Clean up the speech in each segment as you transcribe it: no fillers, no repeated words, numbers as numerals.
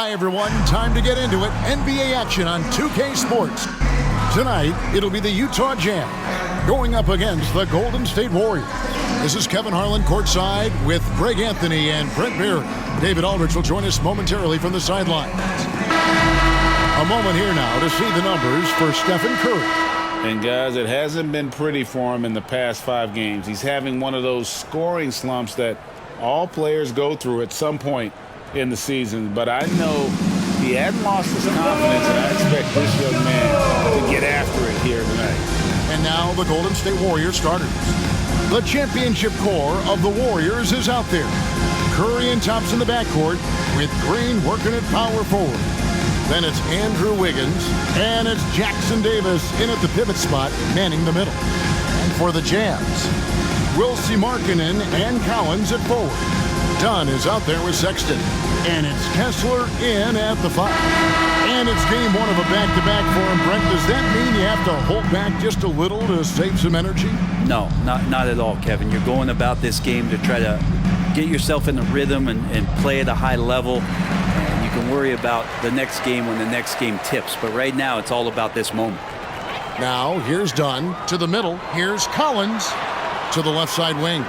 Hi, everyone. Time to get into it. NBA action on 2K Sports. Tonight, it'll be the Utah Jazz going up against the Golden State Warriors. This is Kevin Harlan courtside with Greg Anthony and Brent Beard. David Aldridge will join us momentarily from the sidelines. A moment here now to see the numbers for Stephen Curry. And guys, it hasn't been pretty for him in the past 5 games. He's having one of those scoring slumps that all players go through at some point in the season. But I know he hadn't lost his confidence, and I expect this young man to get after it here tonight. And now the Golden State Warriors starters. The championship core of the Warriors is out there. Curry and Thompson in the backcourt with Green working at power forward. Then it's Andrew Wiggins, and it's Jackson Davis in at the pivot spot, manning the middle. And for the Jazz, we'll see Markkanen and Collins at forward. Dunn is out there with Sexton, and it's Kessler in at the 5. And it's game 1 of a back-to-back for him. Brent, does that mean you have to hold back just a little to save some energy? No, not at all, Kevin. You're going about this game to try to get yourself in the rhythm and play at a high level. Can worry about the next game when the next game tips, but right now it's all about this moment. Now here's Dunn to the middle. Here's Collins to the left side wing.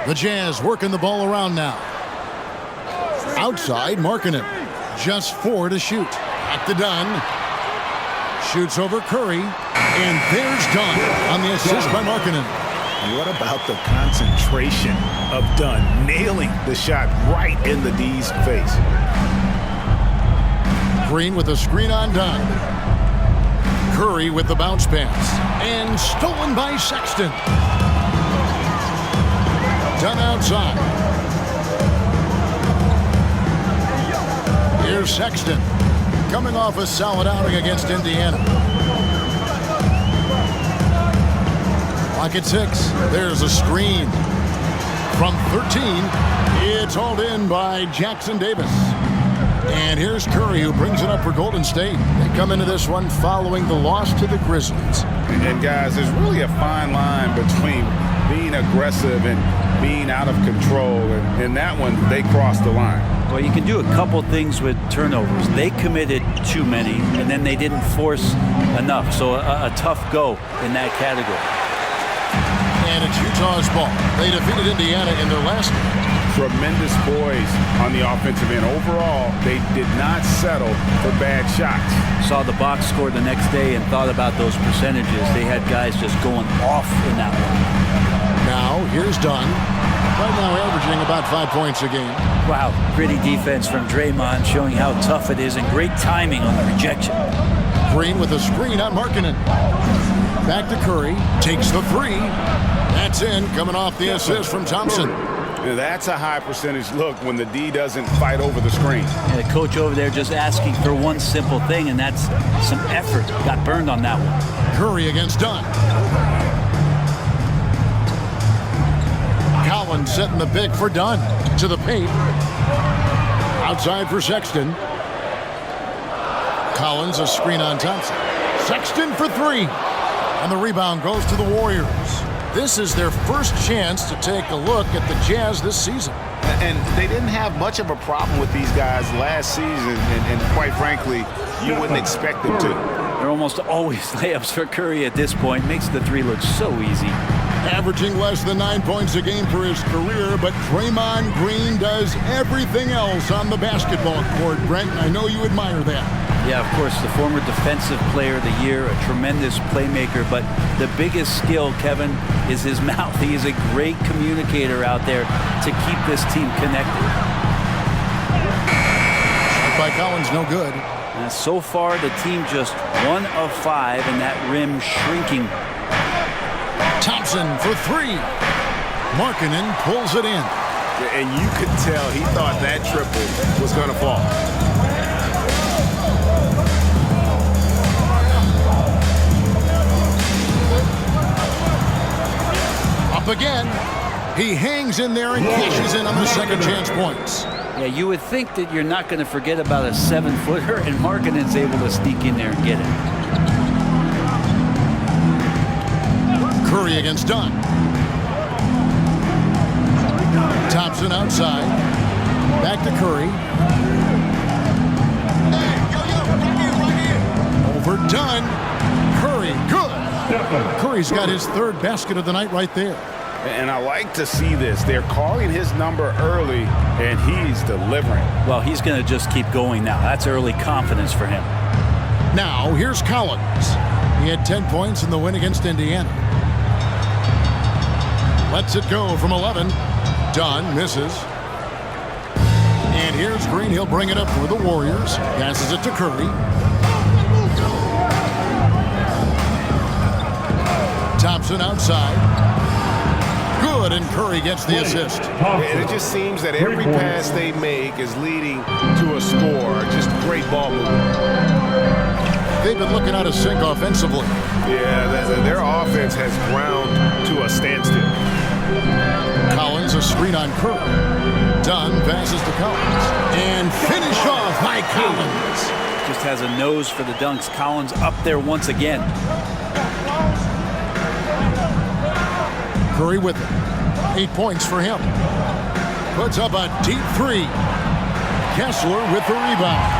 The Jazz working the ball around now. Outside, Markkanen. Just 4 to shoot. Back to Dunn. Shoots over Curry, and there's Dunn on the assist by Markkanen. What about the concentration of Dunn nailing the shot right in the D's face? Green with a screen on Dunn. Curry with the bounce pass. And stolen by Sexton. Dunn outside. Here's Sexton. Coming off a solid outing against Indiana. Clock at 6. There's a screen. From 13, it's hauled in by Jackson Davis. And here's Curry, who brings it up for Golden State. They come into this one following the loss to the Grizzlies. And guys, there's really a fine line between being aggressive and being out of control. And in that one, they crossed the line. Well, you can do a couple things with turnovers. They committed too many, and then they didn't force enough. So a tough go in that category. And it's Utah's ball. They defeated Indiana in their last game. Tremendous poise on the offensive end. Overall, they did not settle for bad shots. Saw the box score the next day and thought about those percentages. They had guys just going off in that one. Now, here's Dunn. Right now averaging about 5 points a game. Wow, gritty defense from Draymond, showing how tough it is and great timing on the rejection. Green with a screen on Markkanen. Back to Curry. Takes the 3. That's in, coming off the assist from Thompson. Now that's a high percentage look when the D doesn't fight over the screen. And the coach over there just asking for one simple thing, and that's some effort. Got burned on that one. Curry against Dunn. Collins setting the pick for Dunn. To the paint. Outside for Sexton. Collins, a screen on Thompson. Sexton for 3. And the rebound goes to the Warriors. This is their first chance to take a look at the Jazz this season. And they didn't have much of a problem with these guys last season, and quite frankly, you wouldn't expect them to. They're almost always layups for Curry at this point. Makes the 3 look so easy. Averaging less than 9 points a game for his career, but Draymond Green does everything else on the basketball court. Brent, I know you admire that. Yeah, of course, the former defensive player of the year, a tremendous playmaker, but the biggest skill, Kevin, is his mouth. He is a great communicator out there to keep this team connected. Shot by Collins, no good. And so far, the team just 1 of 5, and that rim shrinking. Thompson for 3. Markkanen pulls it in. And you could tell he thought that triple was going to fall. Up again. He hangs in there and cashes in on the second chance points. Yeah, you would think that you're not going to forget about a 7-footer, and Markkanen's able to sneak in there and get it. Curry against Dunn. Thompson outside. Back to Curry. Overdone. Curry, good. Curry's got his third basket of the night right there. And I like to see this. They're calling his number early, and he's delivering. Well, he's going to just keep going now. That's early confidence for him. Now, here's Collins. He had 10 points in the win against Indiana. Lets it go from 11. Dunn misses. And here's Green. He'll bring it up for the Warriors. Passes it to Curry. Thompson outside. Good, and Curry gets the assist. And it just seems that every pass they make is leading to a score. Just great ball movement. They've been looking out of sync offensively. Yeah, their offense has ground to a standstill. Collins, a screen on Curry. Dunn passes to Collins. And finished off by Collins. Just has a nose for the dunks. Collins up there once again. Curry with it. 8 points for him. Puts up a deep three. Kessler with the rebound.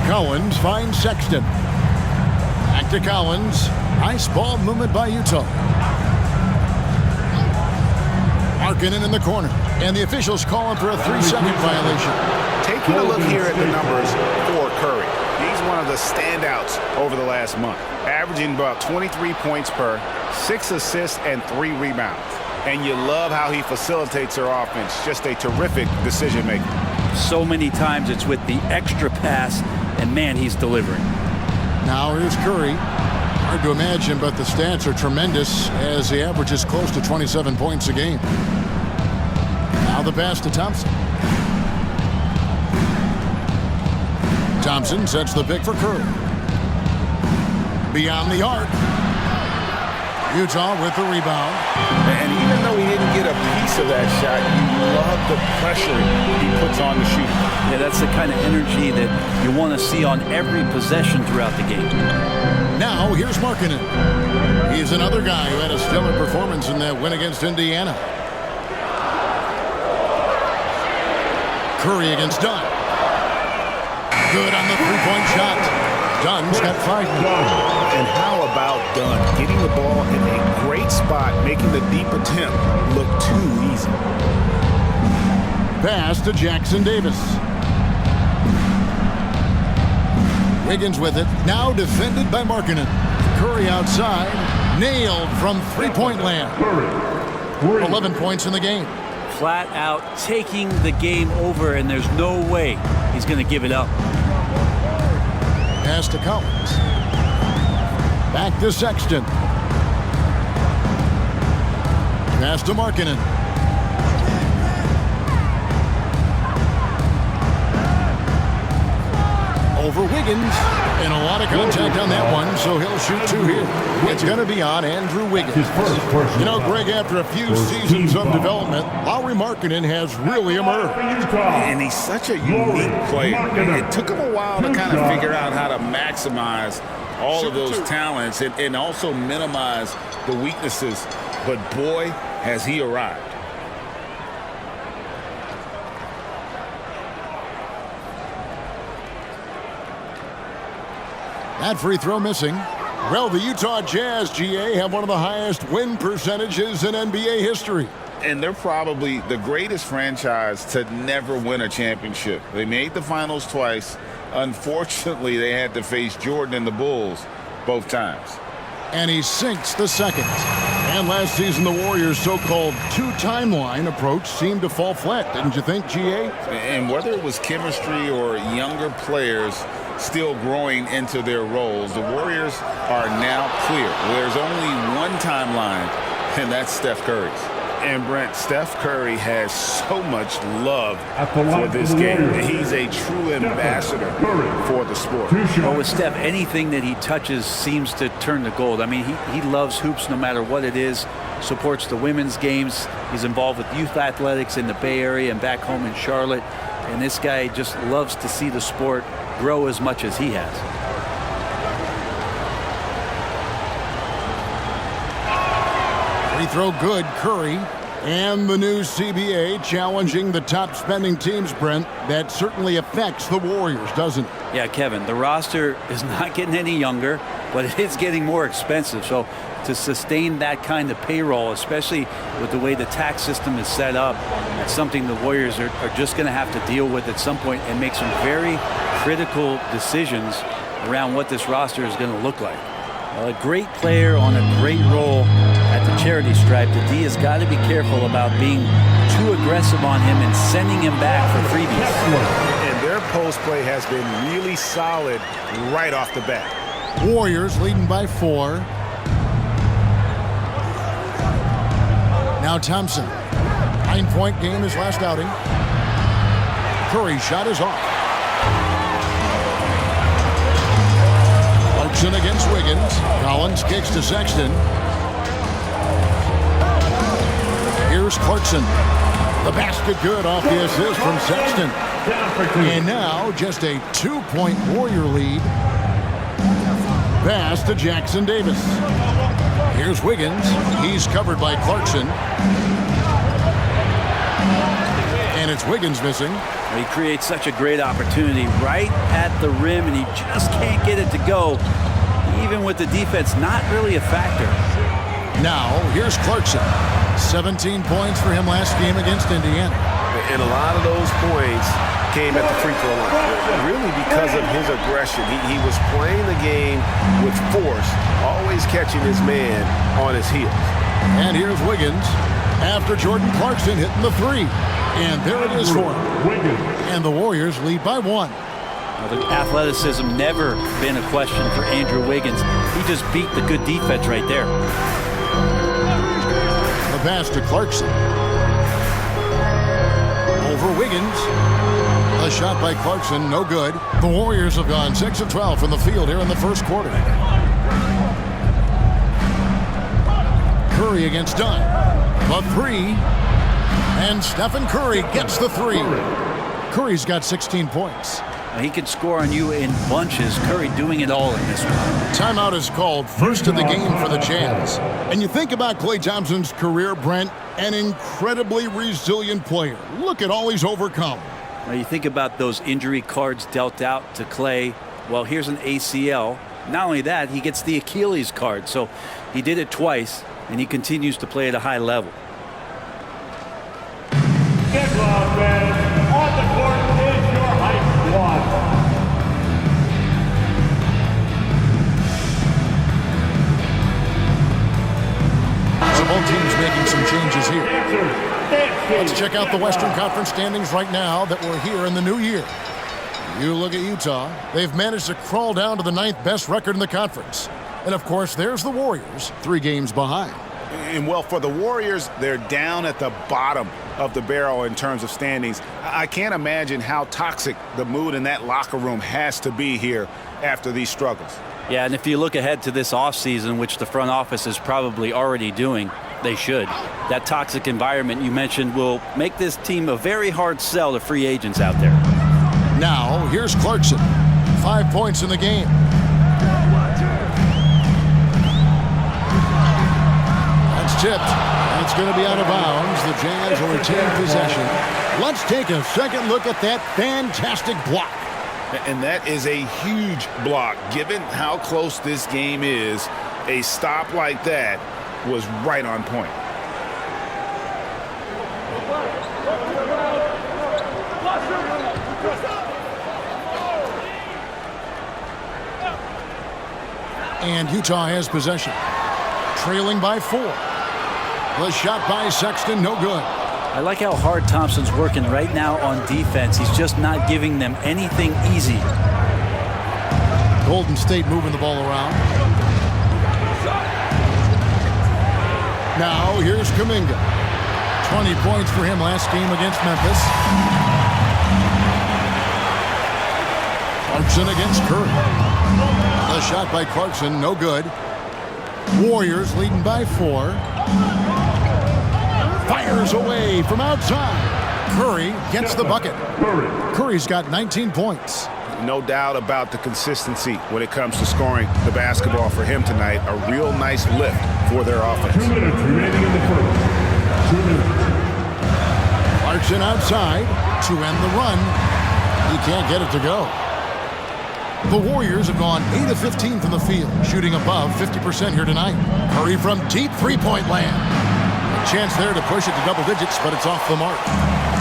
Collins finds Sexton. Back to Collins. Nice ball movement by Utah. Markkanen in the corner. And the officials call him for a 3-second violation. Taking a look here at the numbers for Curry. He's one of the standouts over the last month. Averaging about 23 points per, 6 assists, and 3 rebounds. And you love how he facilitates their offense. Just a terrific decision maker. So many times it's with the extra pass, and man, he's delivering. Now here's Curry. Hard to imagine, but the stats are tremendous as he averages close to 27 points a game. Now the pass to Thompson. Thompson sets the pick for Curry. Beyond the arc. Utah with the rebound. And even though he didn't get a piece of that shot, you love the pressure he puts on the shooter. Yeah, that's the kind of energy that you want to see on every possession throughout the game. Now here's Markkanen. He's another guy who had a stellar performance in that win against Indiana. Curry against Dunn. Good on the three-point shot. Dunn's got 5. And how about Dunn getting the ball in a great spot, making the deep attempt look too easy. Pass to Jackson Davis. Wiggins with it. Now defended by Markkanen. Curry outside. Nailed from three-point land. 11 points in the game. Flat out taking the game over, and there's no way he's going to give it up. Pass to Collins. Back to Sexton. Pass to Markkanen. Over Wiggins. And a lot of contact on that one, so he'll shoot 2 here. It's going to be on Andrew Wiggins. You know, Greg, after a few seasons of development, Lauri Markkanen has really emerged. And he's such a unique player. It took him a while to kind of figure out how to maximize all of those talents and also minimize the weaknesses. But boy, has he arrived. That free throw missing. Well, the Utah Jazz, GA, have one of the highest win percentages in NBA history. And they're probably the greatest franchise to never win a championship. They made the finals twice. Unfortunately, they had to face Jordan and the Bulls both times. And he sinks the second. And last season, the Warriors' so-called two-timeline approach seemed to fall flat, didn't you think, GA? And whether it was chemistry or younger players still growing into their roles, the Warriors are now clear. There's only one timeline, and that's Steph Curry's. And Brent, Steph Curry has so much love for this game. He's a true ambassador for the sport. Well, with Steph, anything that he touches seems to turn to gold. I mean, he loves hoops no matter what it is, supports the women's games. He's involved with youth athletics in the Bay Area and back home in Charlotte. And this guy just loves to see the sport grow as much as he has. Free throw good. Curry And the new CBA challenging the top spending teams, Brent. That certainly affects the Warriors, doesn't it? Yeah, Kevin, the roster is not getting any younger, but it is getting more expensive. So to sustain that kind of payroll, especially with the way the tax system is set up, it's something the Warriors are just going to have to deal with at some point and make some very critical decisions around what this roster is going to look like. Well, a great player on a great role at the charity stripe. The D has got to be careful about being too aggressive on him and sending him back for freebies. And their post play has been really solid right off the bat. Warriors leading by 4. Now Thompson. 9-point game his last outing. Curry's shot is off. Clarkson against Wiggins. Collins kicks to Sexton. Here's Clarkson. The basket good off the assist from Sexton. And now just a 2-point Warrior lead. Pass to Jackson Davis. Here's Wiggins. He's covered by Clarkson. And it's Wiggins missing. He creates such a great opportunity right at the rim, and he just can't get it to go. Even with the defense not really a factor. Now, here's Clarkson. 17 points for him last game against Indiana. And a lot of those points came at the free throw line. Really because of his aggression. He was playing the game with force, always catching his man on his heels. And here's Wiggins after Jordan Clarkson hitting the 3. And there it is for him. And the Warriors lead by 1. Well, the athleticism never been a question for Andrew Wiggins. He just beat the good defense right there. The pass to Clarkson. Over Wiggins. A shot by Clarkson, no good. The Warriors have gone 6 of 12 from the field here in the first quarter. Curry against Dunn. The 3. And Stephen Curry gets the 3. Curry's got 16 points. He can score on you in bunches. Curry doing it all in this one. Timeout is called, first of the game for the Jazz. And you think about Klay Thompson's career, Brent, an incredibly resilient player. Look at all he's overcome. Now you think about those injury cards dealt out to Klay. Well, here's an ACL. Not only that, he gets the Achilles card. So he did it twice, and he continues to play at a high level. Get loud, man. On the court is your hype squad. So both teams making some changes here. Let's check out the Western Conference standings right now that we're here in the new year. You look at Utah. They've managed to crawl down to the 9th best record in the conference. And, of course, there's the Warriors, 3 games behind. And, well, for the Warriors, they're down at the bottom of the barrel in terms of standings. I can't imagine how toxic the mood in that locker room has to be here after these struggles. Yeah, and if you look ahead to this offseason, which the front office is probably already doing, they should. That toxic environment you mentioned will make this team a very hard sell to free agents out there. Now, here's Clarkson. 5 points in the game. That's tipped. That's going to be out of bounds. The Jazz will retain possession. Let's take a second look at that fantastic block. And that is a huge block. Given how close this game is, a stop like that was right on point. And Utah has possession. Trailing by 4. The shot by Sexton, no good. I like how hard Thompson's working right now on defense. He's just not giving them anything easy. Golden State moving the ball around. Now here's Kuminga. 20 points for him last game against Memphis. Clarkson against Curry. The shot by Clarkson, no good. Warriors leading by 4. Fires away from outside. Curry gets the bucket. Curry's got 19 points. No doubt about the consistency when it comes to scoring the basketball for him tonight. A real nice lift for their offense. 2 minutes remaining in the first. 2 minutes. Clarkson outside to end the run. He can't get it to go. The Warriors have gone 8 of 15 from the field, shooting above 50% here tonight. Curry from deep three-point land. A chance there to push it to double digits, but it's off the mark.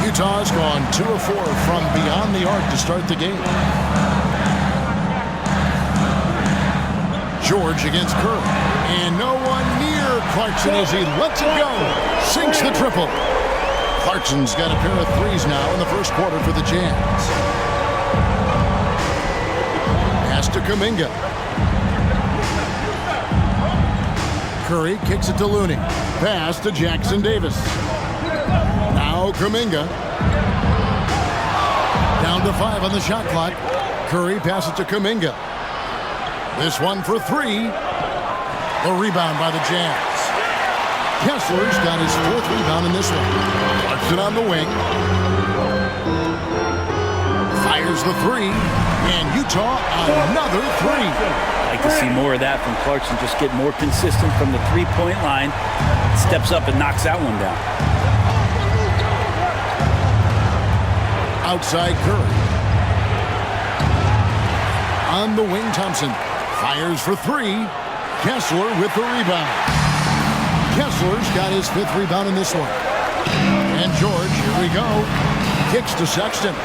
Utah's gone 2 of 4 from beyond the arc to start the game. George against Curry. And no one near Clarkson as he lets it go. Sinks the triple. Clarkson's got a pair of threes now in the first quarter for the Jazz. Pass to Kuminga. Curry kicks it to Looney. Pass to Jackson Davis. Now Kuminga. Down to 5 on the shot clock. Curry passes to Kuminga. This one for 3. The rebound by the Jazz. Kessler's got his 4th rebound in this one. Clarkson on the wing. Fires the 3. And Utah another 3. I'd like to see more of that from Clarkson. Just get more consistent from the three-point line. Steps up and knocks that one down. Outside Curry. On the wing, Thompson. Fires for 3. Kessler with the rebound. Kessler's got his 5th rebound in this one. And George, here we go. Kicks to Sexton.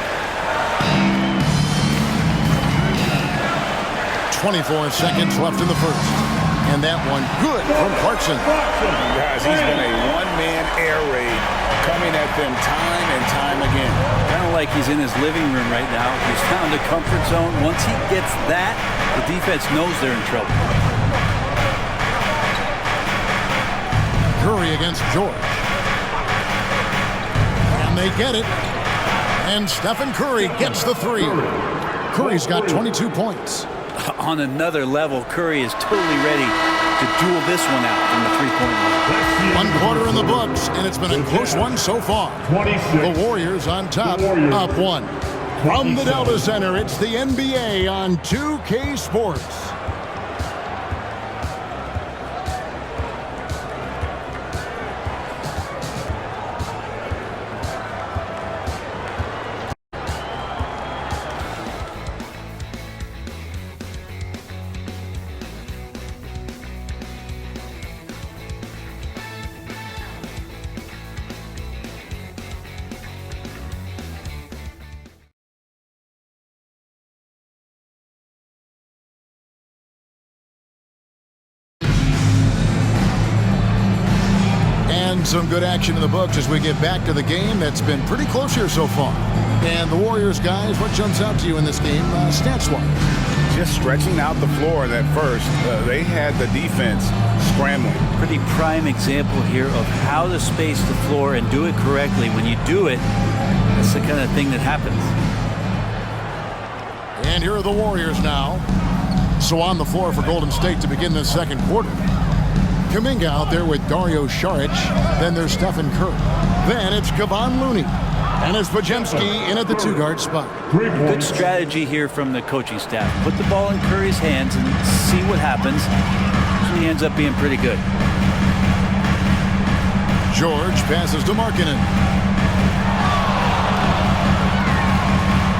24 seconds left in the first. And that one good from Clarkson. Guys, he's been a one-man air raid coming at them time and time again. Kind of like he's in his living room right now. He's found a comfort zone. Once he gets that, the defense knows they're in trouble. Curry against George. And they get it. And Stephen Curry gets the 3. Curry's got 22 points. On another level, Curry is totally ready to duel this one out from the three-point line. 1 quarter in the books, and it's been a close one so far. The Warriors on top, up 1. From the Delta Center, it's the NBA on 2K Sports. Some good action in the books as we get back to the game that's been pretty close here so far. And the Warriors, guys, what jumps out to you in this game stats-wise? Just stretching out the floor that first. They had the defense scrambling. Pretty prime example here of how to space the floor and do it correctly. When you do it, that's the kind of thing that happens. And here are the Warriors now. So on the floor for Golden State to begin this second quarter. Kuminga out there with Dario Saric. Then there's Stephen Curry. Then it's Kevon Looney. And it's Podziemski in at the 2-guard spot. Good strategy here from the coaching staff. Put the ball in Curry's hands and see what happens. Usually ends up being pretty good. George passes to Markkanen.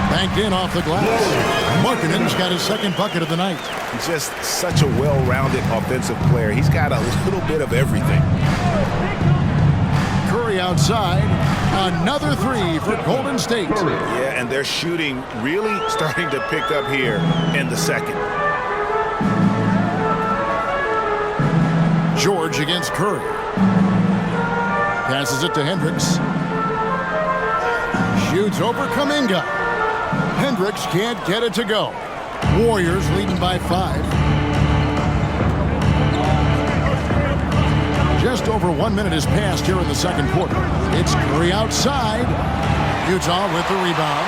Banked in off the glass. Markkanen's got his 2nd bucket of the night. Just such a well-rounded offensive player. He's got a little bit of everything. Curry outside. Another 3 for Golden State. Yeah, and their shooting really starting to pick up here in the second. George against Curry. Passes it to Hendricks. Shoots over Kuminga. Hendricks can't get it to go. Warriors leading by 5. Just over 1 minute has passed here in the second quarter. It's Curry outside. Utah with the rebound.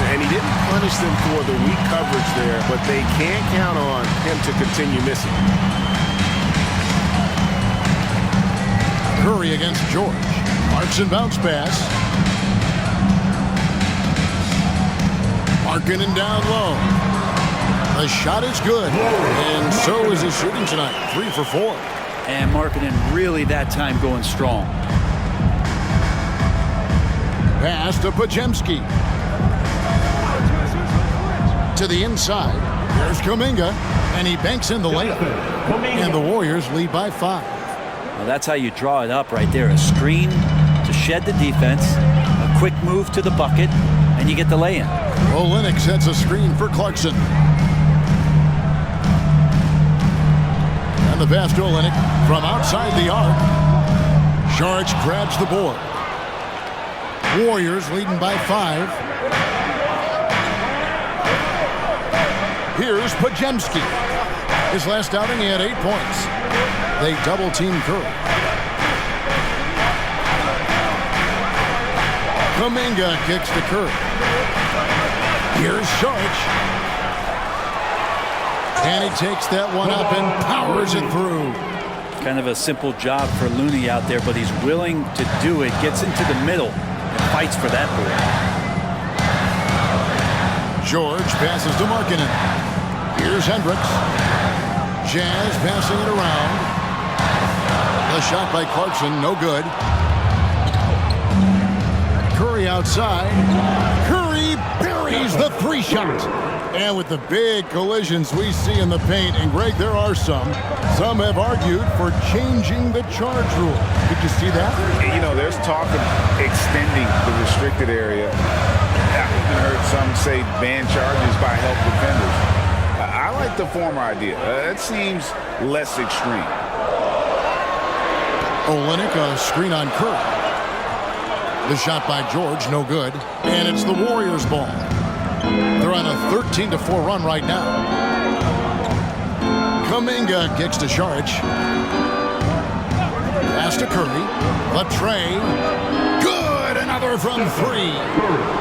And he didn't punish them for the weak coverage there, but they can't count on him to continue missing. Curry against George. Clarkson bounce pass. Markkanen down low. The shot is good, and so is his shooting tonight. 3 for 4. And Markkanen really that time going strong. Pass to Pajemski. To the inside. Here's Kuminga, and he banks in the layup. And the Warriors lead by 5. Well, that's how you draw it up right there. A screen to shed the defense, a quick move to the bucket, and you get the lay-in. Olynyk sets a screen for Clarkson. And the pass to Olynyk from outside the arc. Saric grabs the board. Warriors leading by 5. Here's Pajemski. His last outing, he had 8 points. They double-team Curry. Kuminga kicks to Curry. Here's Saric. And he takes that one up and powers it through. Kind of a simple job for Looney out there, but he's willing to do it. Gets into the middle and fights for that board. George passes to Markkanen. Here's Hendricks. Jazz passing it around. The shot by Clarkson, no good. Curry outside. Curry buries the 3-shot. And with the big collisions we see in the paint, and Greg, there are some have argued for changing the charge rule. Did you see that? You know, there's talk of extending the restricted area. I've even heard some say ban charges by help defenders. I like the former idea. It seems less extreme. Olynyk, a screen on Curry. The shot by George, no good. And it's the Warriors' ball. They're on a 13-4 run right now. Kuminga kicks to Saric. Pass to Curry. Latre. Good! Another from 3.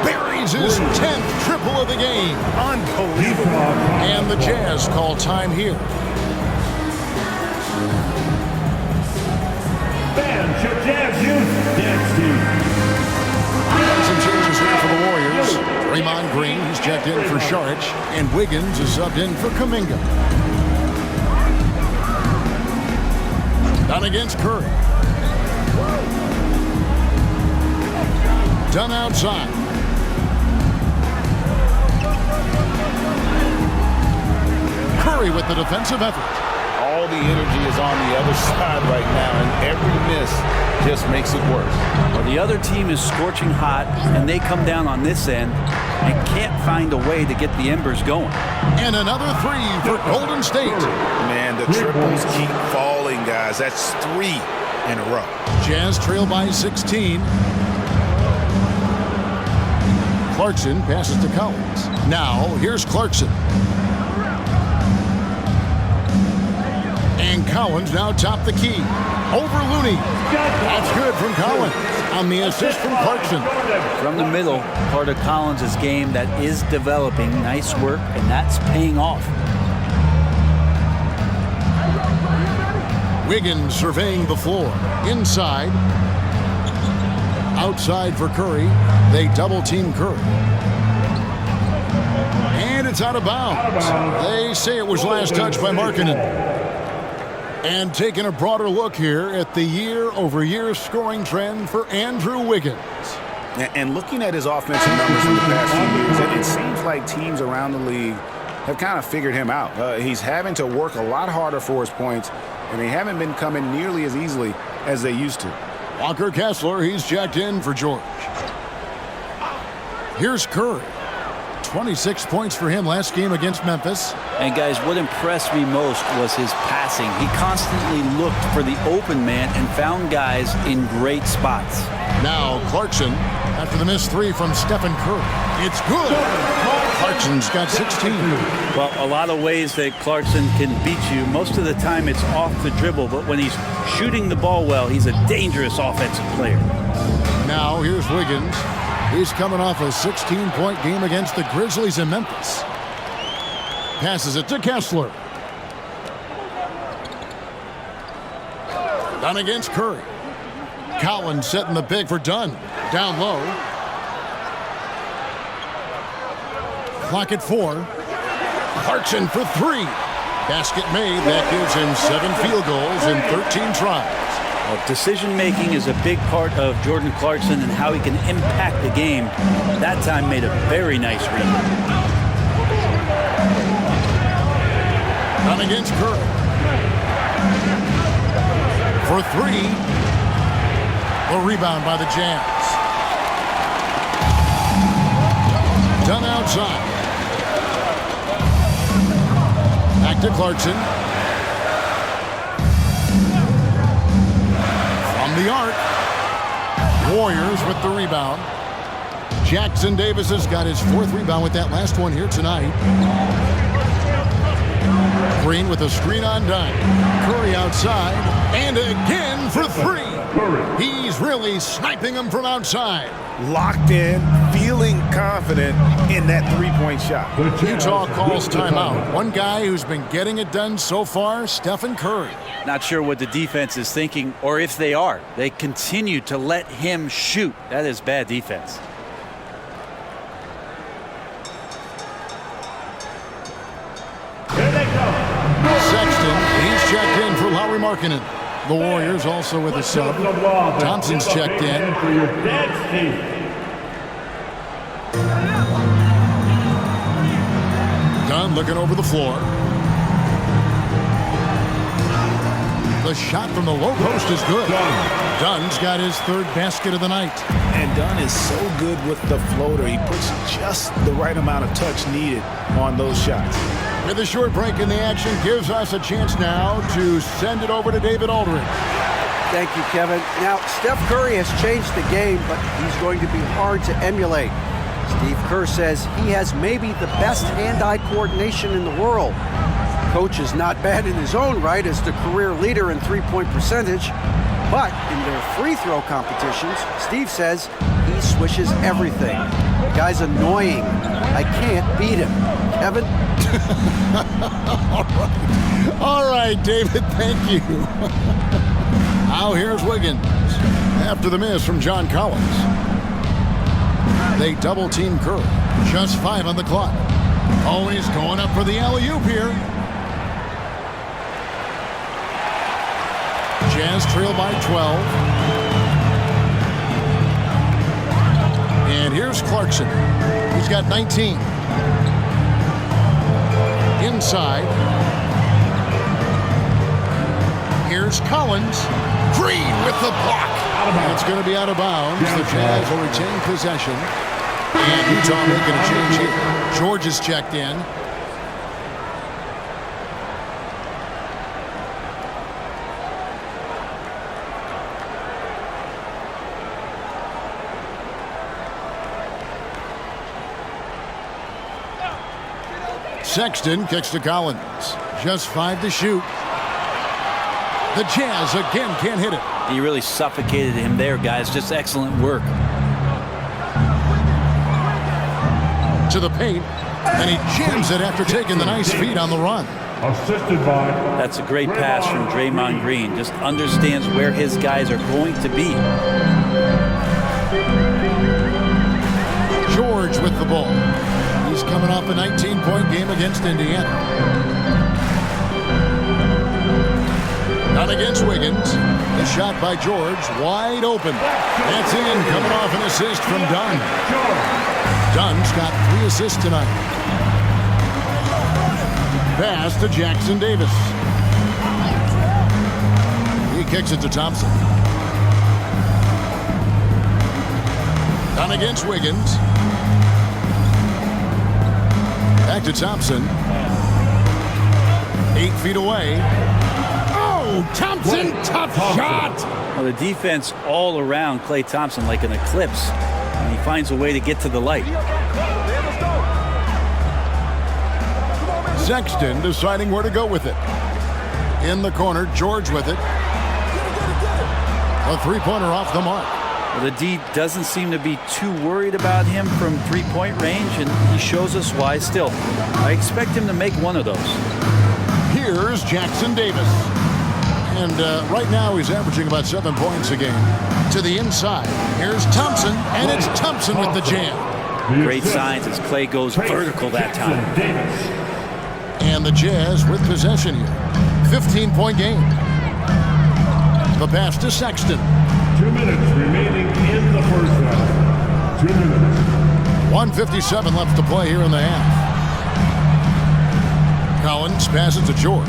Buries his 10th triple of the game. Unbelievable. And the Jazz call time here. Fans, your Jazz Youth Dance Team. Some changes here for the Warriors. Draymond Green, he's checked in for Saric, and Wiggins is subbed in for Kuminga. Done against Curry. Done outside. Curry with the defensive effort. All the energy is on the other side right now, and every miss just makes it worse. Well, the other team is scorching hot, and they come down on this end and can't find a way to get the embers going. And another 3 for Golden State. Man, the triples keep falling, guys. That's 3 in a row. Jazz trail by 16. Clarkson passes to Collins. Now, here's Clarkson. And Collins now top the key. Over Looney. That's good from Collins on the assist from Clarkson. From the middle, part of Collins' game that is developing. Nice work, and that's paying off. Wiggins surveying the floor. Inside. Outside for Curry. They double-team Curry. And it's out of bounds. They say it was last touched by Markkanen. And taking a broader look here at the year-over-year scoring trend for Andrew Wiggins. And looking at his offensive numbers in the past few years, it seems like teams around the league have kind of figured him out. He's having to work a lot harder for his points, and they haven't been coming nearly as easily as they used to. Walker Kessler, he's checked in for George. Here's Curry. 26 points for him last game against Memphis. And guys, what impressed me most was his passing. He constantly looked for the open man and found guys in great spots. Now Clarkson, after the missed 3 from Stephen Curry. It's good. Clarkson's got 16. Well, a lot of ways that Clarkson can beat you. Most of the time it's off the dribble, but when he's shooting the ball well, he's a dangerous offensive player. Now here's Wiggins. He's coming off a 16-point game against the Grizzlies in Memphis. Passes it to Kessler. Done against Curry. Collins setting the pick for Dunn. Down low. Clock at 4. Clarkson for 3. Basket made. That gives him 7 field goals in 13 tries. Well, decision-making is a big part of Jordan Clarkson and how he can impact the game. That time made a very nice read. Done against Curry. For three. The rebound by the Jazz. Done outside. Back to Clarkson. From the arc. Warriors with the rebound. Jackson Davis has got his 4th rebound with that last one here tonight. Green with a screen on Dunn. Curry outside. And again for 3. He's really sniping them from outside. Locked in, feeling confident in that three-point shot. Utah calls timeout. One guy who's been getting it done so far, Stephen Curry. Not sure what the defense is thinking, or if they are. They continue to let him shoot. That is bad defense. Here they go. Sexton, he's checked in for Lauri Markkanen. The Warriors also with a sub. Thompson's checked in. For your dead Steve. Dunn looking over the floor. The shot from the low post is good. Dunn's got his 3rd basket of the night. And Dunn is so good with the floater. He puts just the right amount of touch needed on those shots. With a short break in the action, gives us a chance now to send it over to David Aldridge. Thank you, Kevin. Now, Steph Curry has changed the game, but he's going to be hard to emulate. Steve Kerr says he has maybe the best hand-eye coordination in the world. Coach is not bad in his own right as the career leader in three-point percentage, but in their free throw competitions, Steve says he swishes everything. The guy's annoying. I can't beat him. Kevin? All right, David, thank you. Now here's Wiggins after the miss from John Collins. They double-team Curry. Just 5 on the clock. Oh, he's going up for the alley-oop here. Jazz trail by 12. And here's Clarkson. He's got 19. Inside. Here's Collins. Green with the block. And it's going to be out of bounds. The Jazz will retain possession. And Utah making a change here. George is checked in. Sexton kicks to Collins. Just 5 to shoot. The Jazz again can't hit it. He really suffocated him there, guys. Just excellent work. To the paint, and he jams it after taking the nice feed on the run. Assisted by. That's a great pass from Draymond Green. Just understands where his guys are going to be. George with the ball. He's coming off a 19-point game against Indiana. Not against Wiggins. The shot by George, wide open. That's in, coming off an assist from Dunn. Dunn's got 3 assists tonight. Pass to Jackson Davis. He kicks it to Thompson. Dunn against Wiggins. Back to Thompson. 8 feet away. Oh, Thompson, tough shot. Well, the defense all around Klay Thompson like an eclipse. And he finds a way to get to the light. Sexton deciding where to go with it. In the corner, George with it. A 3-pointer off the mark. Well, the D doesn't seem to be too worried about him from 3-point range, and he shows us why still. I expect him to make one of those. Here's Jackson Davis. And right now he's averaging about 7 points a game. To the inside. Here's Thompson, and it's Thompson with the jam. Great signs as Klay goes vertical that time. And the Jazz with possession here. 15-point game. The pass to Sexton. 2 minutes remaining in the first half. 2 minutes. 1:57 left to play here in the half. Collins passes to George.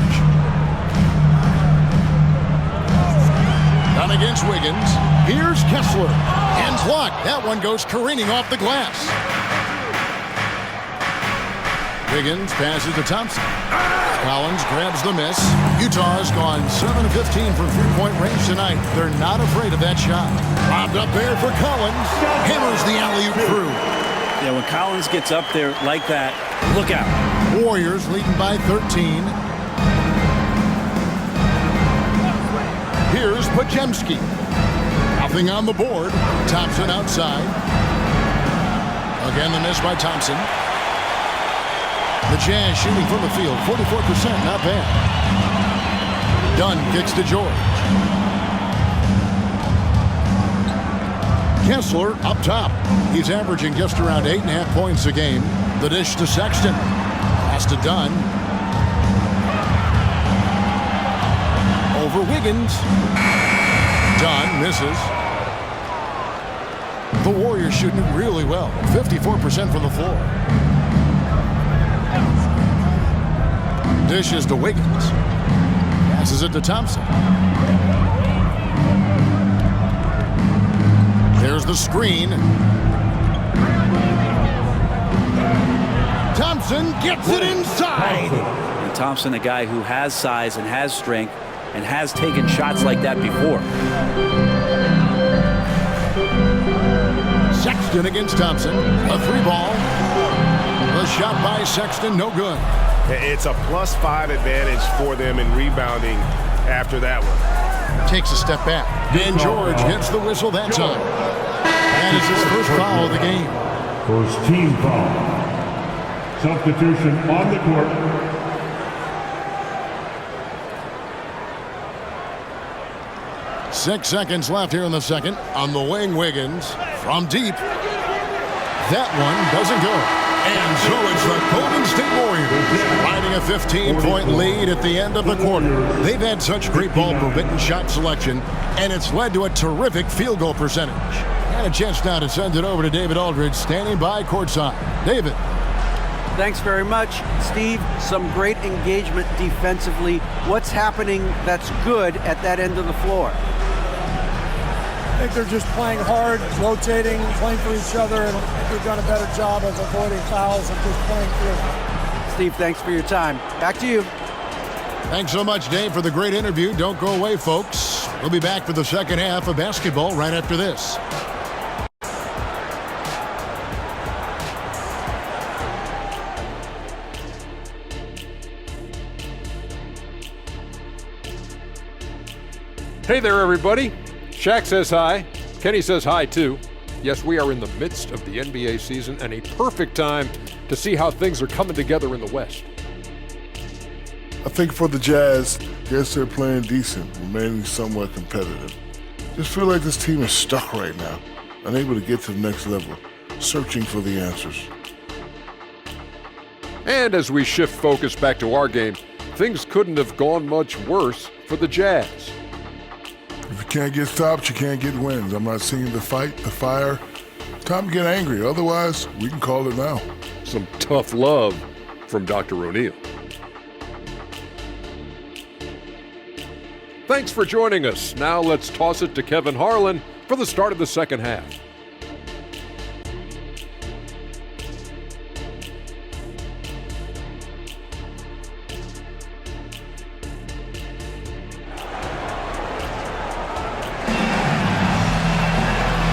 Down against Wiggins. Here's Kessler. And blocked. That one goes careening off the glass. Wiggins passes to Thompson. Collins grabs the miss. Utah's gone 7 of 15 from three-point range tonight. They're not afraid of that shot. Lobbed up there for Collins. Hammers the alley-oop through. Yeah, when Collins gets up there like that, look out. Warriors leading by 13. Here's Pajemski. Nothing on the board. Thompson outside. Again, the miss by Thompson. The Jazz shooting from the field, 44%, not bad. Dunn kicks to George. Kessler up top. He's averaging just around 8.5 points a game. The dish to Sexton. Pass to Dunn. Over Wiggins. Dunn misses. The Warriors shooting it really well, 54% from the floor. Dishes to Wiggins. Passes it to Thompson. There's the screen. Thompson gets it inside. And Thompson, a guy who has size and has strength and has taken shots like that before. Sexton against Thompson. A three ball. The shot by Sexton, no good. It's a +5 advantage for them in rebounding after that one. Takes a step back. And George gets the whistle that time. That is his first foul of the game. First team foul. Substitution on the court. Six seconds left here in the second. On the wing, Wiggins from deep. That one doesn't go. And so it's the Golden State Warriors riding a 15-point lead at the end of the quarter. They've had such great ball movement and shot selection, and it's led to a terrific field goal percentage. And a chance now to send it over to David Aldridge, standing by courtside. David. Thanks very much, Steve. Some great engagement defensively. What's happening that's good at that end of the floor? I think they're just playing hard, rotating, playing for each other, and I think they've done a better job of avoiding fouls and just playing through. Steve, thanks for your time. Back to you. Thanks so much, Dave, for the great interview. Don't go away, folks. We'll be back for the second half of basketball right after this. Hey there, everybody. Shaq says hi. Kenny says hi, too. Yes, we are in the midst of the NBA season and a perfect time to see how things are coming together in the West. I think for the Jazz, yes, they're playing decent, remaining somewhat competitive. Just feel like this team is stuck right now, unable to get to the next level, searching for the answers. And as we shift focus back to our game, things couldn't have gone much worse for the Jazz. If you can't get stops, you can't get wins. I'm not seeing the fight, the fire. Time to get angry. Otherwise, we can call it now. Some tough love from Dr. O'Neill. Thanks for joining us. Now let's toss it to Kevin Harlan for the start of the second half.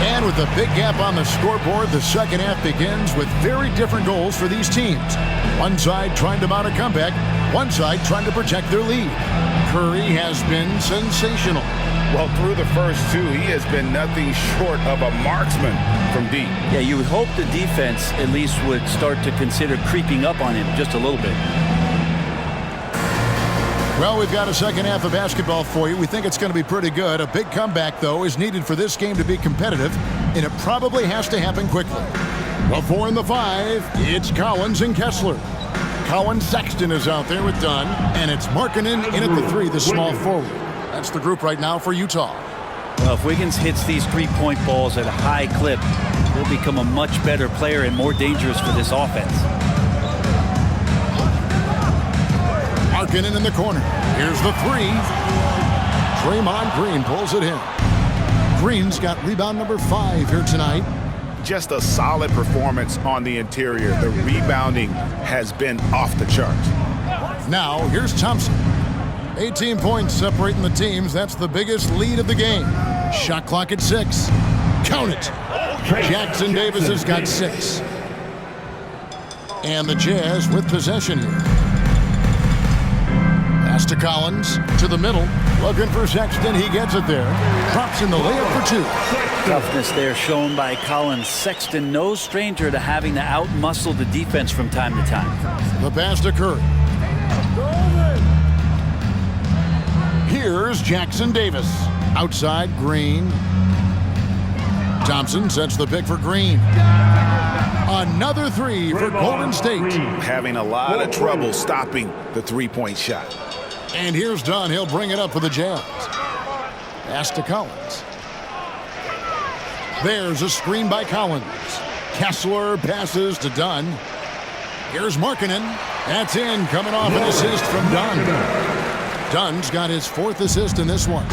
And with a big gap on the scoreboard, the second half begins with very different goals for these teams. One side trying to mount a comeback, one side trying to protect their lead. Curry has been sensational. Well, through the first two, he has been nothing short of a marksman from deep. Yeah, you would hope the defense at least would start to consider creeping up on him just a little bit. Well, we've got a second half of basketball for you. We think it's going to be pretty good. A big comeback, though, is needed for this game to be competitive, and it probably has to happen quickly. The 4 and the 5, it's Collins and Kessler. Collins Sexton is out there with Dunn, and it's Markkanen in at the 3, the small forward. That's the group right now for Utah. Well, if Wiggins hits these three-point balls at a high clip, he'll become a much better player and more dangerous for this offense. Markkanen in the corner. Here's the three. Draymond Green pulls it in. Green's got rebound number 5 here tonight. Just a solid performance on the interior. The rebounding has been off the charts. Now, here's Thompson. 18 points separating the teams. That's the biggest lead of the game. Shot clock at 6. Count it. Jackson Davis has got 6. And the Jazz with possession here. Pass to Collins, to the middle. Looking for Sexton. He gets it there. Drops in the layup for 2. Toughness there shown by Collins. Sexton, no stranger to having to outmuscle the defense from time to time. The pass to Curry. Here's Jackson Davis. Outside, Green. Thompson sets the pick for Green. Another 3 for Golden State. Having a lot of trouble stopping the three-point shot. And here's Dunn. He'll bring it up for the Jazz. Pass to Collins. There's a screen by Collins. Kessler passes to Dunn. Here's Markkanen. That's in, coming off an assist from Dunn. Dunn's got his 4th assist in this one.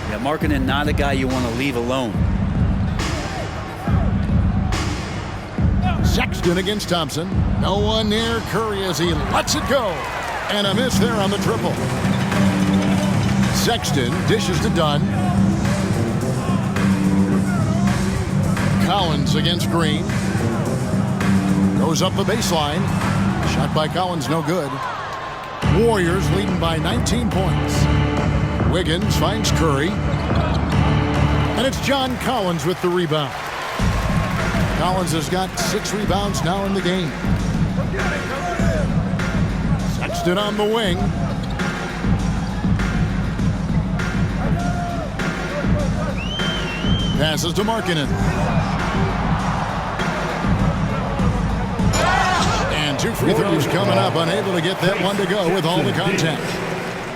Yeah, Markkanen, not a guy you want to leave alone. Sexton against Thompson. No one near Curry as he lets it go. And a miss there on the triple. Sexton dishes to Dunn. Collins against Green. Goes up the baseline. Shot by Collins, no good. Warriors leading by 19 points. Wiggins finds Curry. And it's John Collins with the rebound. Collins has got 6 rebounds now in the game. Sexton on the wing. Passes to Markkanen. And 2 free throws coming up. Unable to get that one to go with all the contact.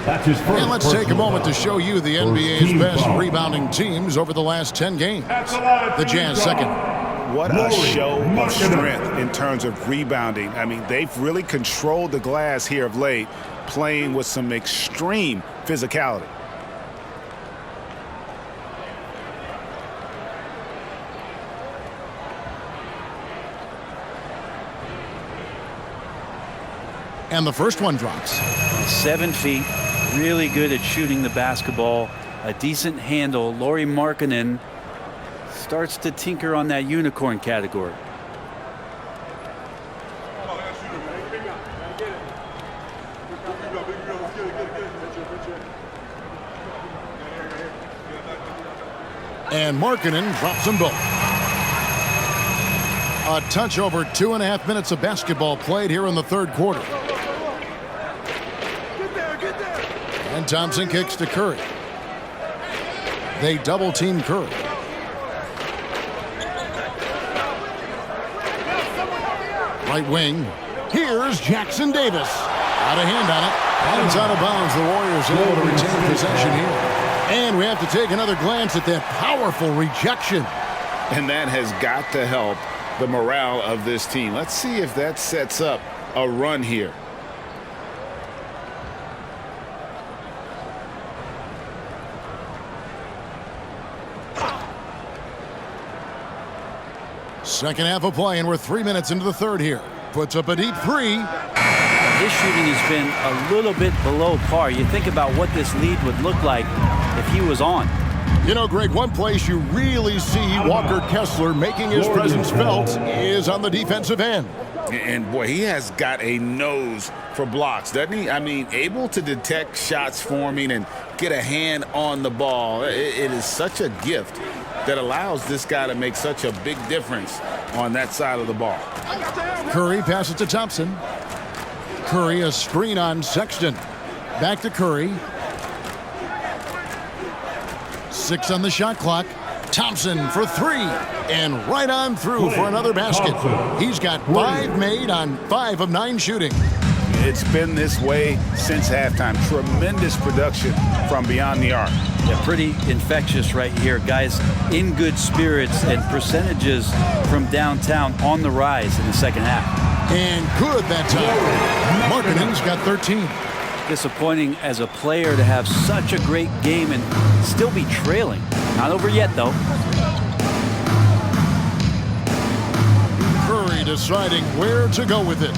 And let's take a moment to show you the NBA's best rebounding teams over the last 10 games. The Jazz second. What a show of strength in terms of rebounding. I mean, they've really controlled the glass here of late, playing with some extreme physicality. And the first one drops. 7 feet, really good at shooting the basketball. A decent handle. Lauri Markkanen starts to tinker on that unicorn category. And Markkanen drops them both. A touch over 2.5 minutes of basketball played here in the third quarter. And Thompson kicks to Curry. They double team Curry. Right wing. Here's Jackson Davis. Out of hand on it. And it's out of bounds. The Warriors are able to retain possession here. And we have to take another glance at that powerful rejection. And that has got to help the morale of this team. Let's see if that sets up a run here. Second half of play, and we're 3 minutes into the third here. Puts up a deep 3. His shooting has been a little bit below par. You think about what this lead would look like if he was on. You know, Greg, one place you really see Walker Kessler making his presence felt is on the defensive end. And boy, he has got a nose for blocks, doesn't he? I mean, able to detect shots forming and get a hand on the ball. It is such a gift that allows this guy to make such a big difference on that side of the ball. Curry passes to Thompson. Curry, a screen on Sexton. Back to Curry. 6 on the shot clock. Thompson for 3. And right on through for another basket. He's got 5 made on 5 of 9 shooting. It's been this way since halftime. Tremendous production from beyond the arc. Yeah, pretty infectious right here. Guys in good spirits and percentages from downtown on the rise in the second half. And good that time. Markkanen's got 13. Disappointing as a player to have such a great game and still be trailing. Not over yet, though. Curry deciding where to go with it.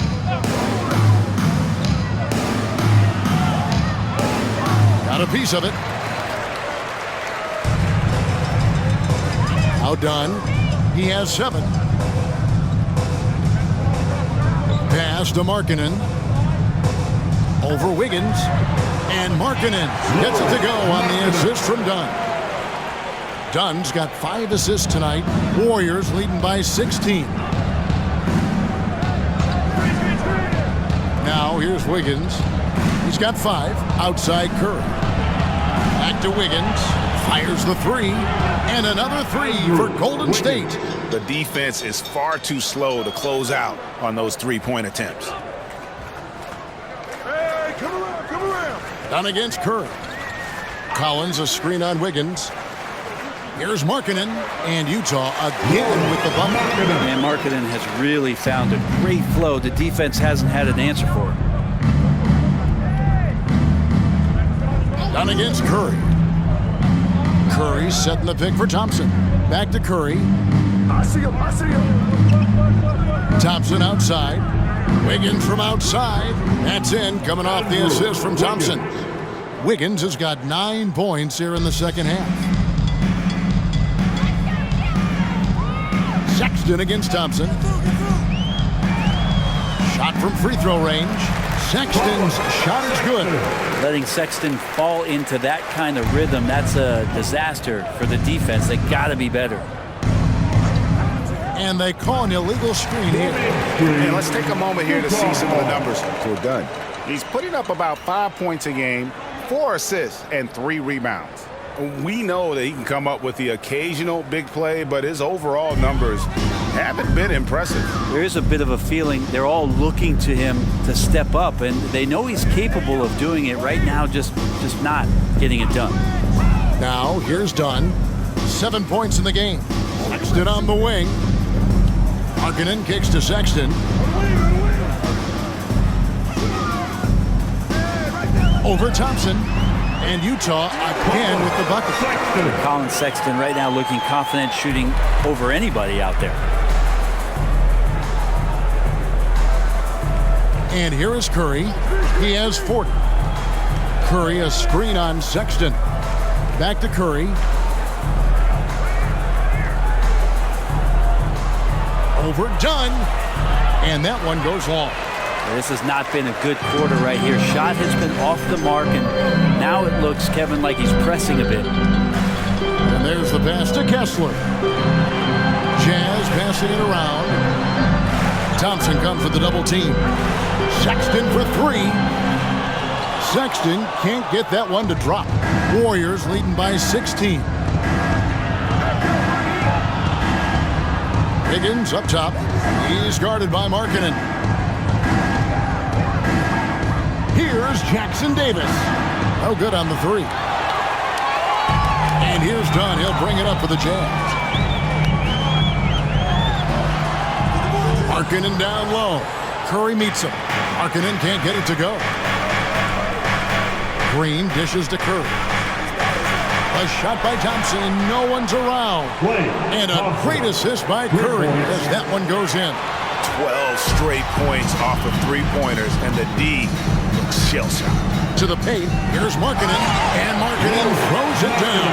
Got a piece of it. Outdone. He has 7. Pass to Markkanen. Over Wiggins. And Markkanen gets it to go on the assist from Dunn. Dunn's got 5 assists tonight. Warriors leading by 16. Now here's Wiggins. He's got 5. Outside Curry. Back to Wiggins. Fires the 3. And another 3 for Golden State. The defense is far too slow to close out on those three-point attempts. Hey, come around. Done against Curry. Collins a screen on Wiggins. Here's Markkanen, and Utah again with the bucket. And Markkanen has really found a great flow. The defense hasn't had an answer for it. Done against Curry. Curry setting the pick for Thompson. Back to Curry. I see him. Thompson outside. Wiggins from outside. That's in, coming off the assist from Thompson. Wiggins has got 9 points here in the second half. Sexton against Thompson. Shot from free throw range. Sexton's shot is good. Letting Sexton fall into that kind of rhythm, that's a disaster for the defense. They got to be better. And they call an illegal screen here. And let's take a moment here to see some of the numbers for Dunn. He's putting up about 5 points a game, 4 assists, and 3 rebounds. We know that he can come up with the occasional big play, but his overall numbers haven't been impressive. There is a bit of a feeling they're all looking to him to step up, and they know he's capable of doing it right now, just not getting it done. Now, here's Dunn. 7 points in the game. Sexton on the wing. Markkanen kicks to Sexton. Over Thompson. And Utah again with the bucket. Colin Sexton right now looking confident, shooting over anybody out there. And here is Curry. He has 40. Curry a screen on Sexton. Back to Curry. Over Dunn. And that one goes long. This has not been a good quarter right here. Shot has been off the mark, and now it looks, Kevin, like he's pressing a bit. And there's the pass to Kessler. Jazz passing it around. Thompson comes with the double team. Sexton for 3. Sexton can't get that one to drop. Warriors leading by 16. Higgins up top. He's guarded by Markkanen. Here's Jackson Davis. No good on the 3. And here's Dunn. He'll bring it up for the Jazz. Markkanen down low. Curry meets him. Markkanen can't get it to go. Green dishes to Curry. A shot by Thompson, and no one's around. And a great assist by Curry as that one goes in. 12 straight points off of three-pointers, and the D looks shell-shocked. To the paint, here's Markkanen, and Markkanen throws it down.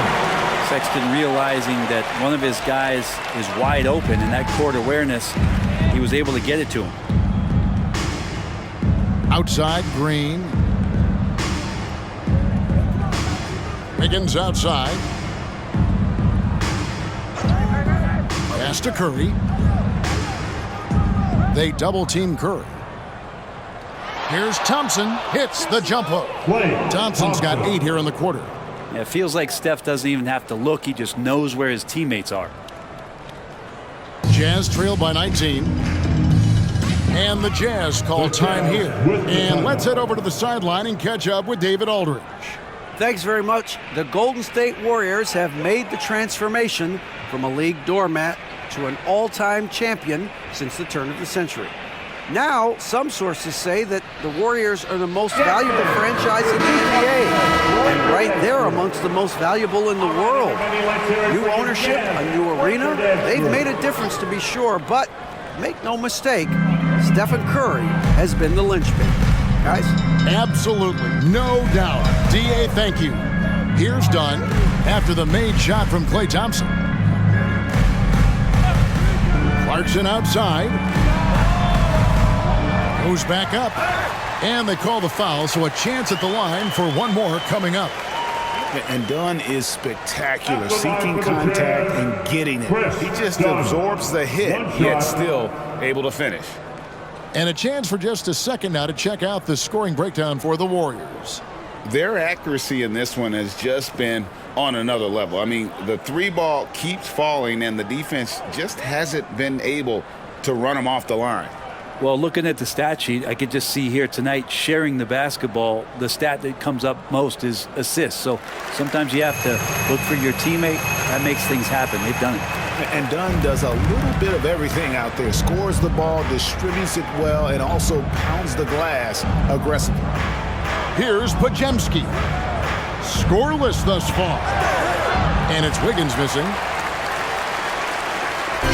Sexton realizing that one of his guys is wide open, and that court awareness, he was able to get it to him. Outside, Green. Higgins outside. Pass to Curry. They double-team Curry. Here's Thompson. Hits the jump hook. Thompson's got 8 here in the quarter. Yeah, it feels like Steph doesn't even have to look. He just knows where his teammates are. Jazz trail by 19. And the Jazz call time here. And let's head over to the sideline and catch up with David Aldridge. Thanks very much. The Golden State Warriors have made the transformation from a league doormat to an all-time champion since the turn of the century. Now, some sources say that the Warriors are the most valuable franchise in the NBA, and right there amongst the most valuable in the world. New ownership, a new arena, they've made a difference to be sure, but make no mistake, Stephen Curry has been the linchpin. Guys? Absolutely, no doubt. D.A., thank you. Here's Dunn after the made shot from Klay Thompson. Clarkson outside. Goes back up. And they call the foul, so a chance at the line for one more coming up. And Dunn is spectacular, seeking contact and getting it. He just absorbs the hit, yet still able to finish. And a chance for just a second now to check out the scoring breakdown for the Warriors. Their accuracy in this one has just been on another level. I mean, the three ball keeps falling, and the defense just hasn't been able to run them off the line. Well, looking at the stat sheet, I could just see here tonight sharing the basketball. The stat that comes up most is assists. So sometimes you have to look for your teammate. That makes things happen. They've done it. And Dunn does a little bit of everything out there. Scores the ball, distributes it well, and also pounds the glass aggressively. Here's Podziemski. Scoreless thus far. And it's Wiggins missing.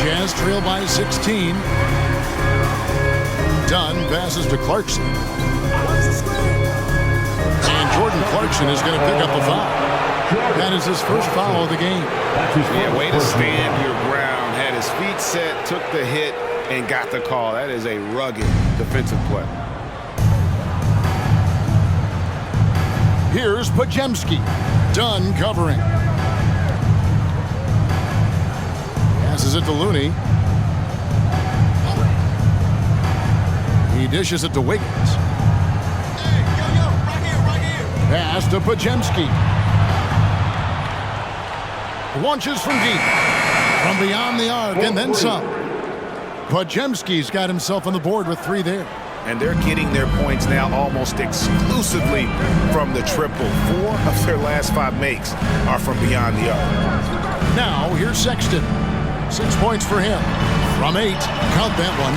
Jazz trail by 16. Dunn passes to Clarkson. And Jordan Clarkson is going to pick up the foul. That is his first foul of the game. Yeah, way to stand your ground. Had his feet set, took the hit, and got the call. That is a rugged defensive play. Here's Podziemski. Dunn covering. Passes it to Looney. He dishes it to Wiggins. Pass to Podziemski. Launches from deep. From beyond the arc and then some. Podziemski's got himself on the board with three there. And they're getting their points now almost exclusively from the triple. 4 of their last 5 makes are from beyond the arc. Now, here's Sexton. 6 points for him. From 8, count that one.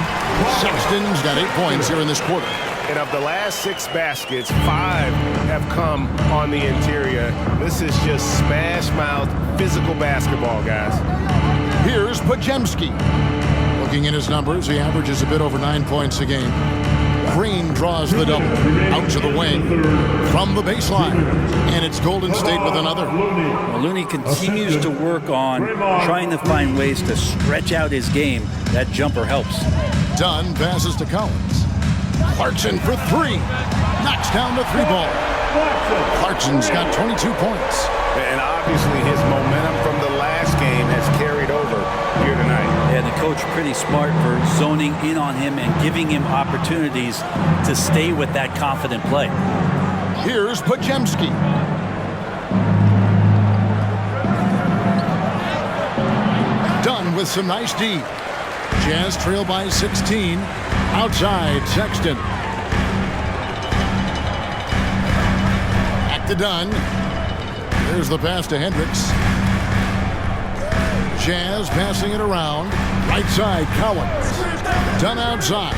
Sexton's got 8 points here in this quarter. And of the last 6 baskets, 5 have come on the interior. This is just smash mouth, physical basketball, guys. Here's Podziemski. Looking at his numbers, he averages a bit over 9 points a game. Green draws the double. Out to the wing. From the baseline. And it's Golden State with another. Well, Looney continues to work on trying to find ways to stretch out his game. That jumper helps. Dunn passes to Collins. Clarkson for 3. Knocks down the 3 ball. Clarkson's got 22 points. And obviously his momentum from the last game has carried over here tonight. And the coach pretty smart for zoning in on him and giving him opportunities to stay with that confident play. Here's Podziemski. Dunn with some nice D. Jazz trail by 16. Outside, Sexton. Back to Dunn. There's the pass to Hendricks. Jazz passing it around. Right side, Collins. Dunn outside.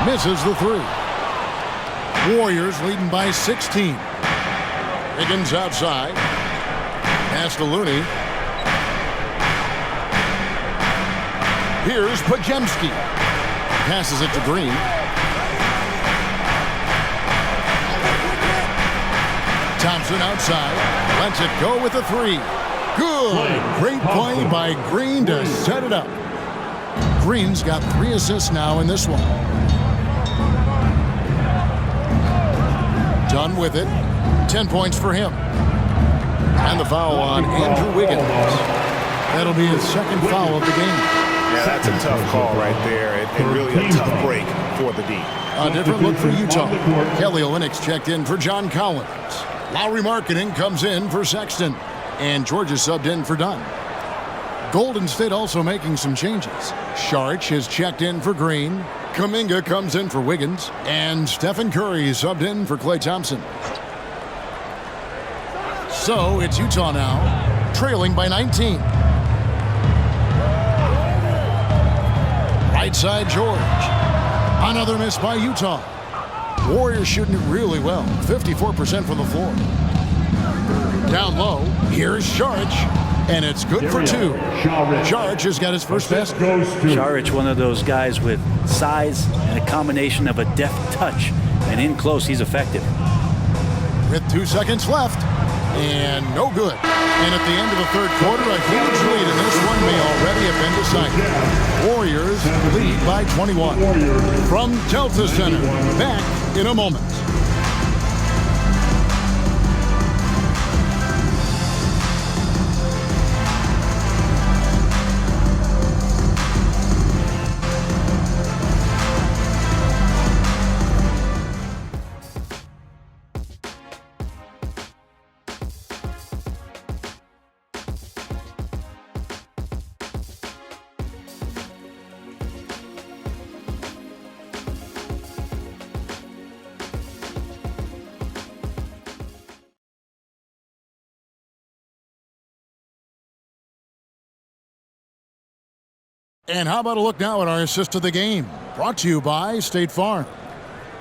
Misses the 3. Warriors leading by 16. Higgins outside. Pass to Looney. Here's Podziemski. Passes it to Green. Thompson outside. Lets it go with a 3. Good. Great play by Green to set it up. Green's got 3 assists now in this one. Dunn with it. 10 points for him. And the foul on Andrew Wiggins. That'll be his second foul of the game. Yeah, that's a tough call right there, and really a tough break for the D. A different look for Utah. Kelly Olynyk checked in for John Collins. Lowry Markkanen comes in for Sexton. And Georgia subbed in for Dunn. Golden State also making some changes. Saric is checked in for Green. Kuminga comes in for Wiggins. And Stephen Curry subbed in for Klay Thompson. So it's Utah now, trailing by 19. Right side, George. Another miss by Utah. Warriors shooting it really well, 54% from the floor. Down low, here's Saric, and it's good for two. Saric has got his first basket. Saric, one of those guys with size and a combination of a deft touch, and in close, he's effective. With 2 seconds left, and no good. And at the end of the third quarter, a huge lead in this one may already have been decided. Warriors lead by 21. From Delta Center, back in a moment. And how about a look now at our assist of the game? Brought to you by State Farm.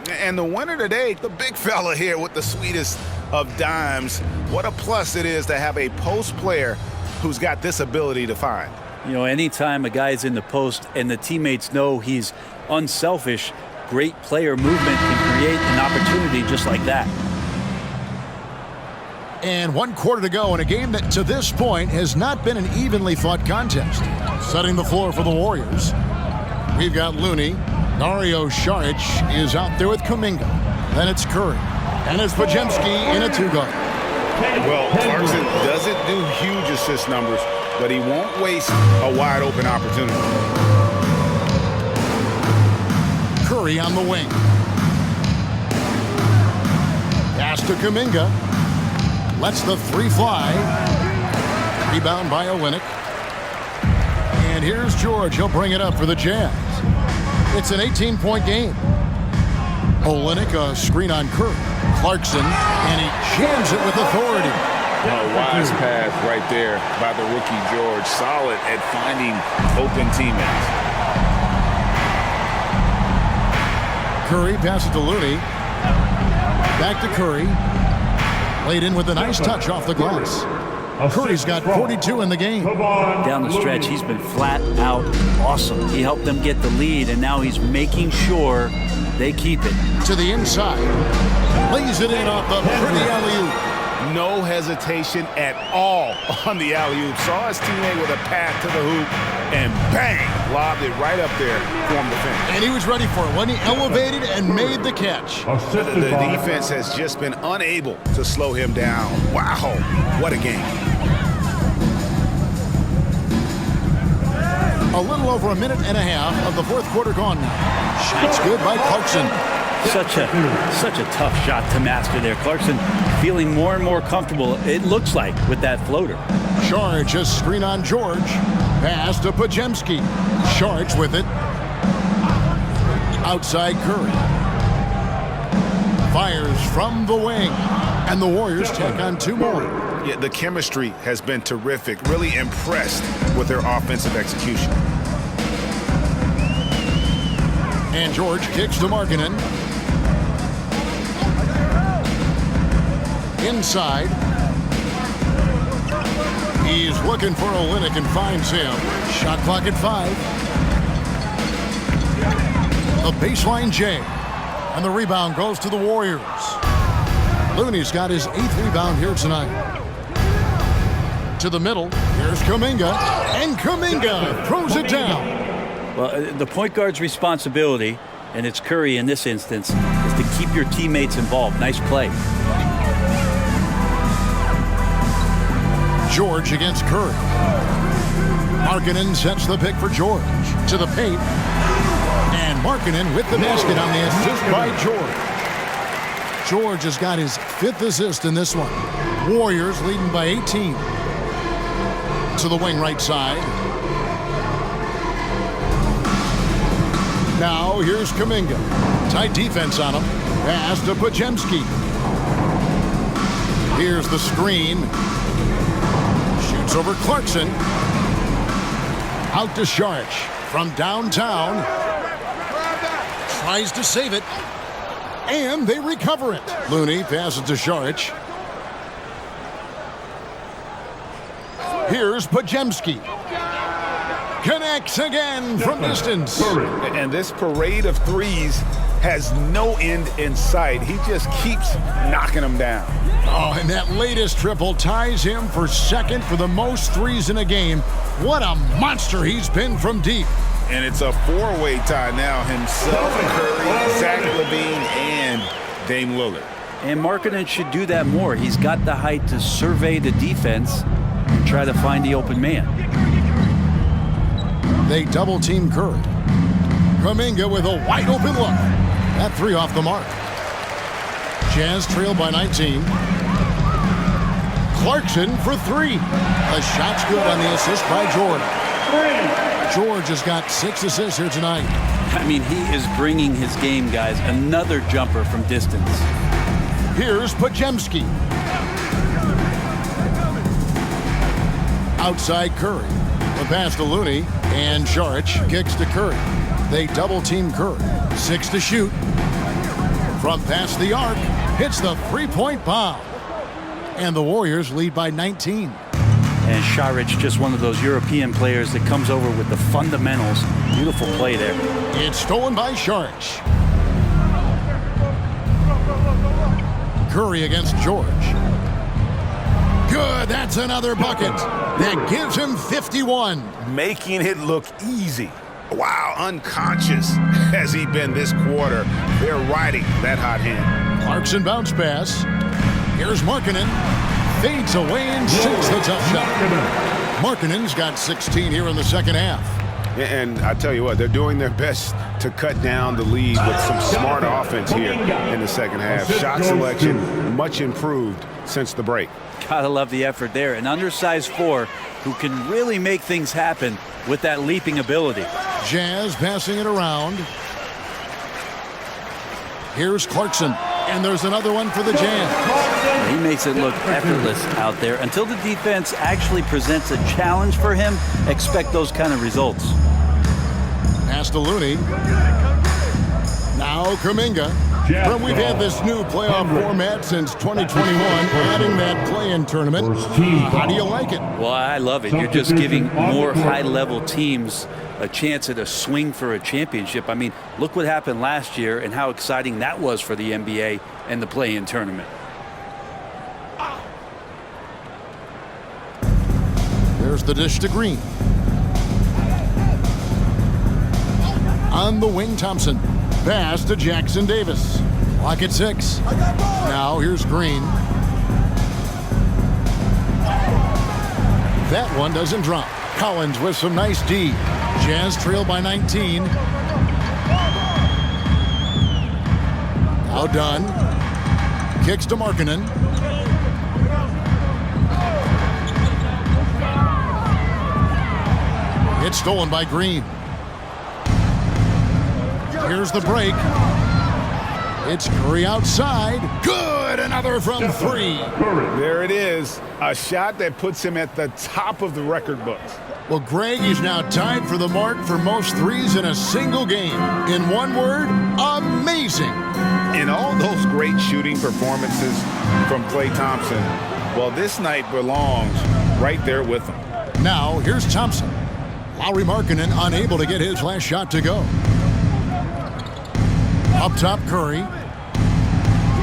And the winner today, the big fella here with the sweetest of dimes. What a plus it is to have a post player who's got this ability to find. You know, anytime a guy's in the post and the teammates know he's unselfish, great player movement can create an opportunity just like that. And 1 quarter to go in a game that to this point has not been an evenly fought contest. Setting the floor for the Warriors, we've got Looney. Dario Saric is out there with Kuminga. Then it's Curry. And it's Podziemski in a 2-guard. Well, Clarkson doesn't do huge assist numbers, but he won't waste a wide open opportunity. Curry on the wing. Pass to Kuminga. Lets the 3 fly. Rebound by Olynyk. And here's George. He'll bring it up for the Jazz. It's an 18-point game. Olynyk, a screen on Curry. Clarkson, and he jams it with authority. A wise pass right there by the rookie George. Solid at finding open teammates. Curry passes to Looney. Back to Curry. Laid in with a nice touch off the glass. Curry's got 42 in the game. Down the stretch, he's been flat out awesome. He helped them get the lead, and now he's making sure they keep it. To the inside. Lays it in off the pretty alley-oop. No hesitation at all on the alley-oop. Saw his teammate with a pass to the hoop, and bang, lobbed it right up there from the fence. And he was ready for it when he elevated and made the catch. The defense has just been unable to slow him down. Wow, what a game. A little over a minute and a half of the fourth quarter gone now. Shot's good by Clarkson. Such a tough shot to master there. Clarkson feeling more and more comfortable, it looks like, with that floater. Saric just screen on George. Pass to Podziemski. Saric with it. Outside Curry. Fires from the wing. And the Warriors take on 2 more. Yeah, the chemistry has been terrific. Really impressed with their offensive execution. And George kicks to Markkanen. Inside. He's looking for Olynyk and finds him. Shot clock at 5. The baseline J. And the rebound goes to the Warriors. Looney's got his 8th rebound here tonight. To the middle. Here's Kuminga. And Kuminga throws it down. Well, the point guard's responsibility, and it's Curry in this instance, is to keep your teammates involved. Nice play. George against Curry. Markkanen sets the pick for George. To the paint. And Markkanen with the basket on the assist by George. George has got his 5th assist in this one. Warriors leading by 18. To the wing right side. Now here's Kuminga. Tight defense on him. Pass to Podziemski. Here's the screen. Shoots over Clarkson. Out to Saric from downtown. Tries to save it. And they recover it. Looney passes to Saric. Here's Podziemski. Connects again from distance. And this parade of threes has no end in sight. He just keeps knocking them down. Oh, and that latest triple ties him for second for the most threes in a game. What a monster he's been from deep. And it's a four-way tie now. Himself, Curry, Zach LaVine, and Dame Lillard. And Markkanen should do that more. He's got the height to survey the defense and try to find the open man. They double-team Curry. Kuminga with a wide-open look. That three off the mark. Jazz trail by 19. Clarkson for three. The shot's good on the assist by George. George has got 6 assists here tonight. I mean, he is bringing his game, guys. Another jumper from distance. Here's Podziemski. Outside Curry. The pass to Looney, and Saric kicks to Curry. They double-team Curry. 6 to shoot. From past the arc, hits the three-point bomb. And the Warriors lead by 19. And Saric, just one of those European players that comes over with the fundamentals. Beautiful play there. It's stolen by Saric. Curry against George. Good, that's another bucket. That gives him 51. Making it look easy. Wow, unconscious has he been this quarter. They're riding that hot hand. Clarkson bounce pass. Here's Markkanen. Fades away and shoots the tough shot. Markkanen's got 16 here in the second half. And I tell you what, they're doing their best to cut down the lead with some smart offense here in the second half. Shot selection much improved since the break. Gotta love the effort there. An undersized 4 who can really make things happen with that leaping ability. Jazz passing it around. Here's Clarkson, and there's another one for the Jazz. He makes it look effortless out there. Until the defense actually presents a challenge for him, expect those kind of results. Pass to Looney. Now Kuminga. But we've had this new playoff format since 2021, adding that play-in tournament. How do you like it? Well, I love it. You're just giving more high-level teams a chance at a swing for a championship. I mean, look what happened last year and how exciting that was for the NBA and the play-in tournament. There's the dish to Green. On the wing, Thompson. Pass to Jackson Davis. Clock at 6. Now here's Green. That one doesn't drop. Collins with some nice D. Jazz trail by 19. Now done. Kicks to Markkanen. It's stolen by Green. Here's the break. It's Curry outside. Good, another from 3. There it is. A shot that puts him at the top of the record books. Well, Greg is now tied for the mark for most threes in a single game. In one word, amazing. In all those great shooting performances from Klay Thompson, well, this night belongs right there with him. Now, here's Thompson. Lauri Markkanen unable to get his last shot to go. Up top, Curry.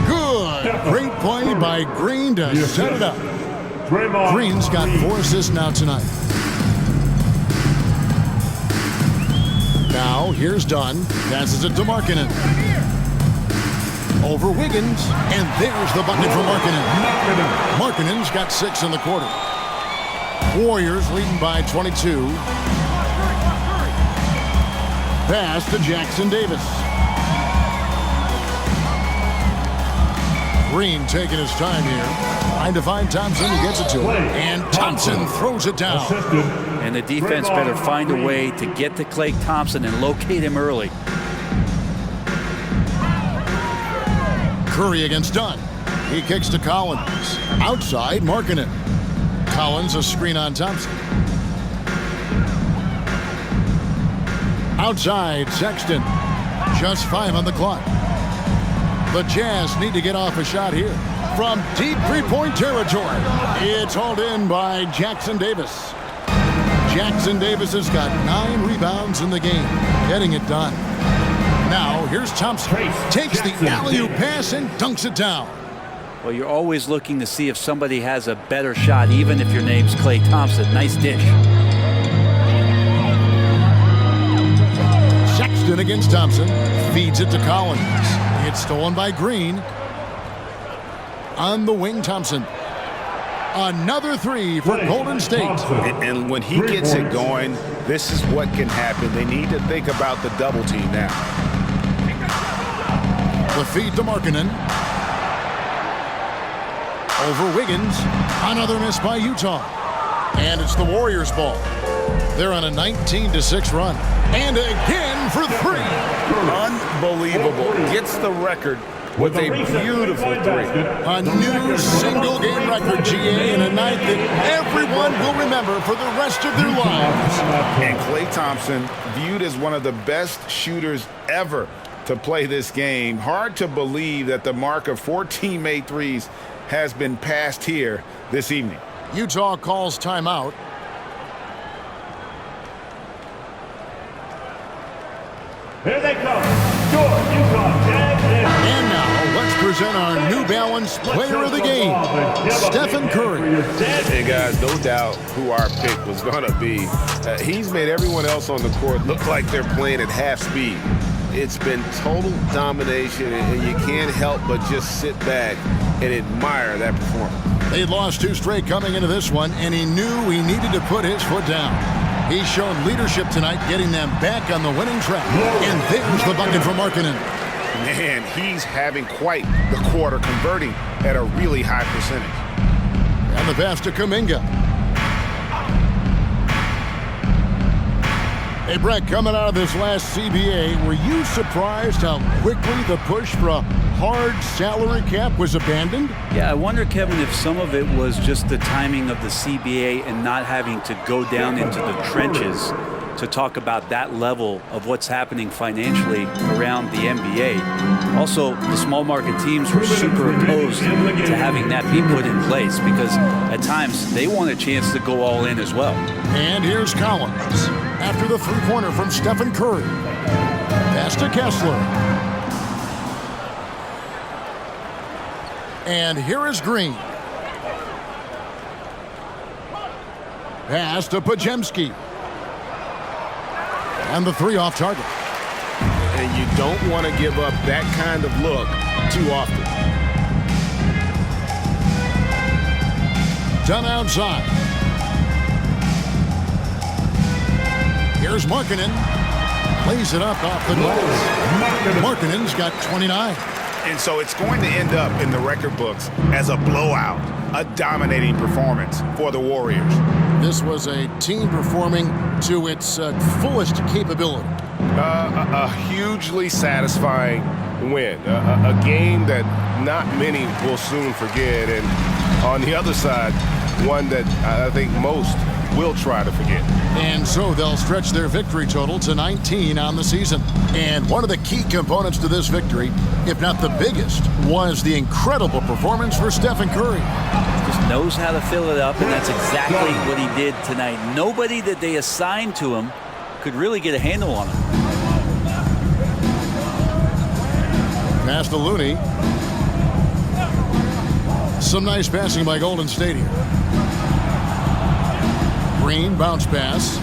Good. Great play by Green to set it up. Green's got 4 assists now tonight. Now, here's Dunn. Passes it to Markkanen. Over Wiggins. And there's the bucket for Markkanen. Markkanen's got 6 in the quarter. Warriors leading by 22. Pass to Jackson Davis. Green taking his time here. Trying to find Thompson. He gets it to him. And Thompson throws it down. And the defense better find a way to get to Klay Thompson and locate him early. Curry against Dunn. He kicks to Collins. Outside, Markkanen. Collins a screen on Thompson. Outside, Sexton. Just 5 on the clock. The Jazz need to get off a shot here. From deep three-point territory, it's hauled in by Jackson Davis. Jackson Davis has got 9 rebounds in the game, getting it done. Now, here's Thompson. Takes the alley-oop pass and dunks it down. Well, you're always looking to see if somebody has a better shot, even if your name's Klay Thompson. Nice dish. Sexton against Thompson. Feeds it to Collins. It's stolen by Green. On the wing, Thompson. Another 3 for Golden State. And when he gets it going, this is what can happen. They need to think about the double team now. The feed to Markkanen. Over Wiggins. Another miss by Utah. And it's the Warriors' ball. They're on a 19-6 run. And again for 3. Unbelievable. Gets the record with a beautiful 3. A new single-game record, GA, in a night that everyone will remember for the rest of their lives. And Klay Thompson, viewed as one of the best shooters ever to play this game. Hard to believe that the mark of 14 made threes has been passed here this evening. Utah calls timeout. Here they come. Your Utah Jazz. And now, let's present our New Balance player of the game, Stephen Curry. Hey, guys, no doubt who our pick was going to be. He's made everyone else on the court look like they're playing at half speed. It's been total domination, and you can't help but just sit back and admire that performance. They'd lost 2 straight coming into this one, and he knew he needed to put his foot down. He's shown leadership tonight, getting them back on the winning track. And there's the bucket for Markkanen. Man, he's having quite the quarter, converting at a really high percentage. And the pass to Kuminga. Hey, Brett, coming out of this last CBA, were you surprised how quickly the push for a hard salary cap was abandoned? Yeah, I wonder, Kevin, if some of it was just the timing of the CBA and not having to go down into the trenches to talk about that level of what's happening financially around the NBA. Also, the small market teams were super opposed to having that be put in place because at times they want a chance to go all in as well. And here's Collins after the 3-pointer from Stephen Curry. Pass to Kessler. And here is Green. Pass to Podziemski. And the 3 off target. And you don't want to give up that kind of look too often. Done outside. Here's Markkanen. Plays it up off the glass. Markkanen's got 29. And so it's going to end up in the record books as a blowout, a dominating performance for the Warriors. This was a team performing to its fullest capability. A hugely satisfying win. A game that not many will soon forget. And on the other side, one that I think most will try to forget. And so they'll stretch their victory total to 19 on the season. And one of the key components to this victory, if not the biggest, was the incredible performance for Stephen Curry. Just knows how to fill it up, and that's exactly what he did tonight. Nobody that they assigned to him could really get a handle on him. Pass to Looney. Some nice passing by Golden State here. Green, bounce pass.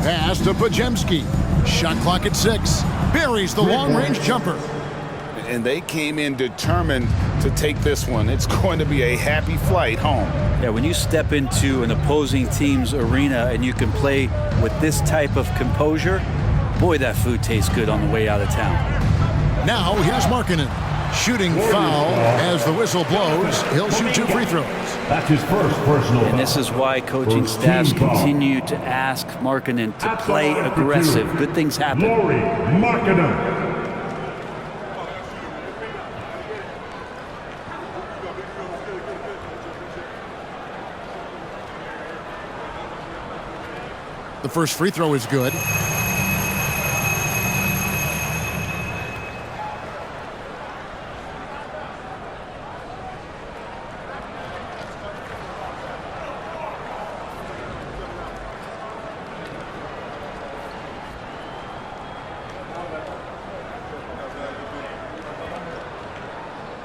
Pass to Podziemski. Shot clock at 6. Buries the long-range jumper. And they came in determined to take this one. It's going to be a happy flight home. Yeah, when you step into an opposing team's arena and you can play with this type of composure, boy, that food tastes good on the way out of town. Now, here's Markkanen. Shooting foul as the whistle blows. He'll shoot 2 free throws. That's his first personal. And this is why coaching staffs continue to ask Markkanen to play aggressive. Good things happen. Markkanen. The first free throw is good.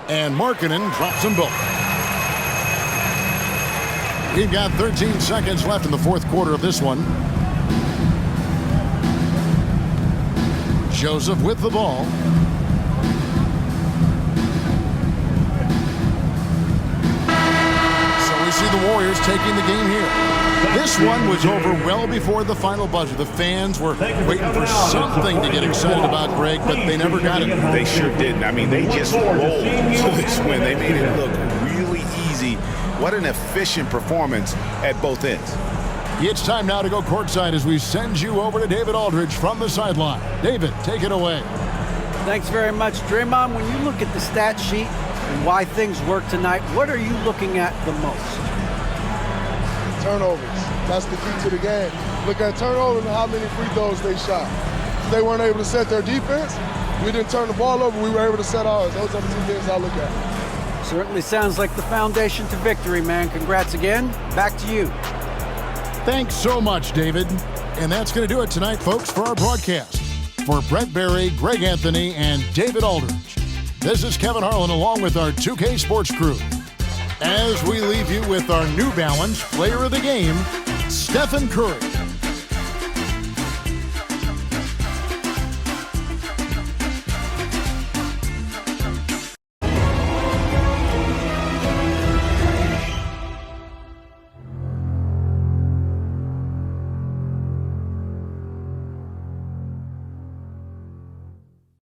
And Markkanen drops them both. We've got 13 seconds left in the fourth quarter of this one. Joseph with the ball. So we see the Warriors taking the game here. This one was over well before the final buzzer. The fans were waiting for something to get excited about, Greg, but they never got it. They sure didn't. I mean, they just rolled to this win. They made it look really easy. What an efficient performance at both ends. It's time now to go courtside as we send you over to David Aldridge from the sideline. David, take it away. Thanks very much, Draymond. When you look at the stat sheet and why things work tonight, what are you looking at the most? Turnovers. That's the key to the game. Look at turnovers and how many free throws they shot. If they weren't able to set their defense, we didn't turn the ball over, we were able to set ours. Those are the two things I look at. Certainly sounds like the foundation to victory, man. Congrats again. Back to you. Thanks so much, David. And that's going to do it tonight, folks, for our broadcast. For Brett Berry, Greg Anthony, and David Aldridge, this is Kevin Harlan along with our 2K Sports crew. As we leave you with our New Balance Player of the Game, Stephen Curry.